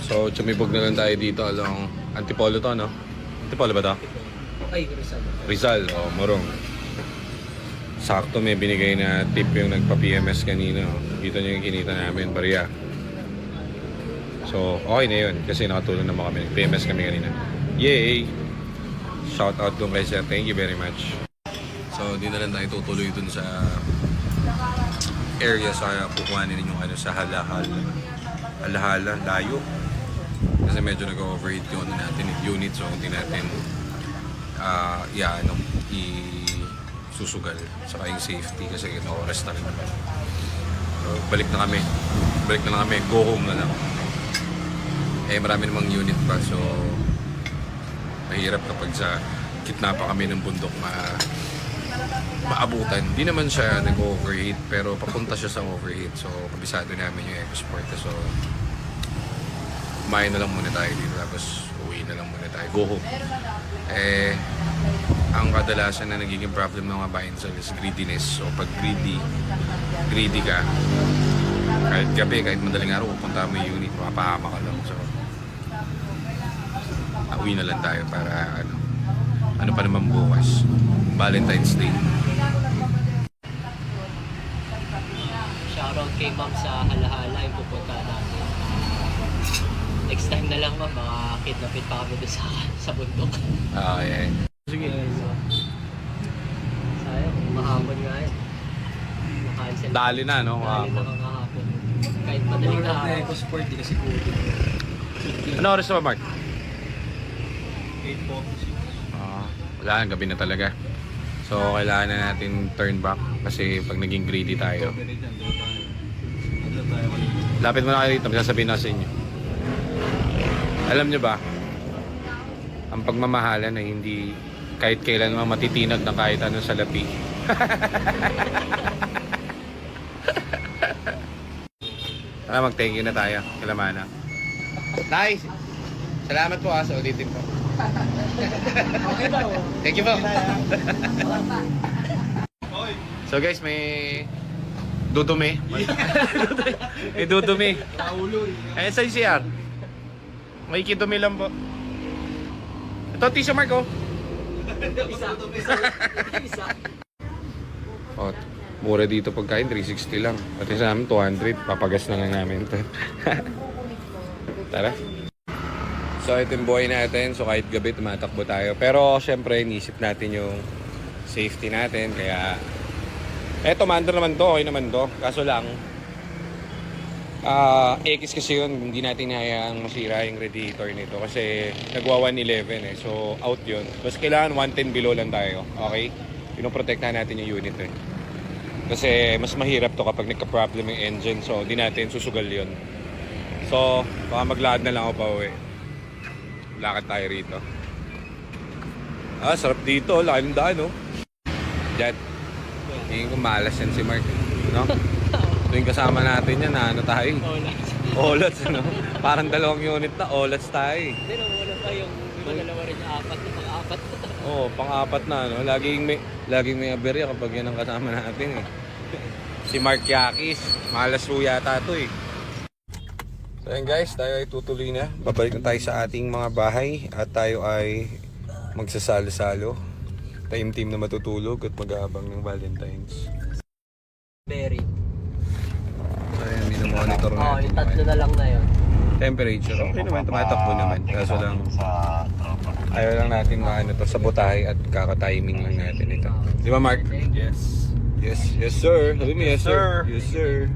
So, tsumibog na lang tayo dito along Antipolo to, no? Antipolo ba to? Ay, Rizal. Rizal, oh, Morong. Sakto may binigay na tip yung nagpa-PMS kanina. Oh. Dito nyo yung kinita namin, bariya. So, okay na yun kasi nakatulong naman kami. PMS kami kanina. Yay! Shout out doon kay sir. Thank you very much. So, di na lang tayo tutuloy dun sa area sa kukuhanin yung ano sa Halahala, layo. Kasi medyo nag-overheat yung ano natin, unit. So, hindi natin susugal saka yung safety kasi no-rest na rin naman. So, balik na lang kami, go home na lang. Eh marami namang unit pa, so mahirap kapag sa gitna pa kami ng bundok maabutan. Hindi naman siya nag-overheat pero papunta siya sa overheat, so kabisado namin yung EcoSport. So kumain na lang muna tayo dito tapos uwi na lang muna tayo, go home. Eh ang kadalasan na nagiging problem ng mga buy and sell is greediness. So pag greedy ka, kahit gabi, kahit madaling araw, pupunta mo yung unit, mapahama ka lang. So uwi na lang tayo para ano pa naman bukas, Valentine's Day. Shoutout kay ma'am sa Halahala yung pupunta natin. Next time na lang ma'am, makakidnapit pa kami doon sa bundok. Yeah. Sige. Sayang, mahapon nga yun. Makancel. Dali na, no? Dali na ang kahapon. Kahit madaling kahapon. EcoSport, di kasi good. Ano oras na ba, Mark? 8 po. Wala, gabi na talaga. So, kailangan na natin turn back kasi pag naging greedy tayo. Lapit mo na kayo dito, sasabihin na sa inyo. Alam nyo ba, ang pagmamahalan ay hindi kahit kailan naman matitinag na kahit ano sa lapi. Tara, mag-thank you na tayo. Kalamana. Nice! Salamat po sa ulitin po. Okay daw. Thank you po. So guys, may dudumi. May dudumi. Ayun sa CR. May kidumi lang po. Ito, tissue mark oh. Isa. Oh, mura dito pagkain, 360 lang. Pati sa amin, 200. Papagas na lang namin ito. Tara. So ito yung buhay natin. So kahit gabi tumatakbo tayo. Pero syempre inisip natin yung safety natin. Kaya eto, maandar naman to. Okay naman to. Kaso lang X kasi yun. Hindi natin hayaang masira yung radiator nito. Kasi nagwa 111 eh. So out yun. Tapos kailangan 110 below lang tayo. Okay? Pinoprotektahan natin yung unit eh. Kasi mas mahirap to kapag nagka-problem yung engine. So hindi natin susugal yun. So baka maglakad na lang ako pa uwi. Lakad tayo rito. Sarap dito. Laki ng daan, no? Diyan. Tingin ko malas yan si Mark. No? Tuwing kasama natin yan, ano tayo? Olats, no? Parang dalawang unit na, olats tayo. Hindi, namuna pa yung dalawa rin yung pang-apat. Oo, pang-apat na, no? Laging may aberya kapag yan ang kasama natin, eh. Si Mark Yakis. Malas po yata ito, eh. So yun guys, tayo ay tutuloy na. Babalik na tayo sa ating mga bahay at tayo ay magsasalo-salo. Team na matutulog at mag-aabang ng Valentine's. Berry. So yun, minomonitor natin. Yung tatlo na lang na yun. Temperature, okay naman, tumatakbo naman. Kaso lang, ayaw lang natin maano to, sabotahe at kaka-timing lang natin ito. Di ba Mark? Yes. Yes sir. Sabi mo yes sir. Yes sir.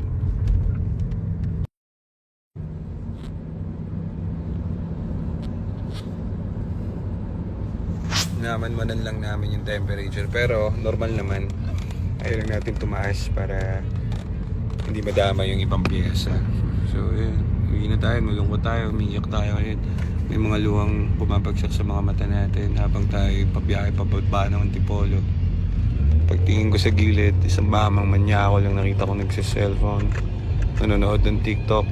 Naman-manan lang namin yung temperature pero normal naman. Ayaw lang natin tumaas para hindi madama yung ibang piyesa. So yun, uwi na tayo, malungkot tayo, umiyak tayo ngayon. May mga luwang pumapagsak sa mga mata natin habang tayo pabiyahe pababa ng Antipolo. Pagtingin ko sa gilid, isang mamang manyako lang nakita ko nagsa-cellphone, nanonood ng TikTok.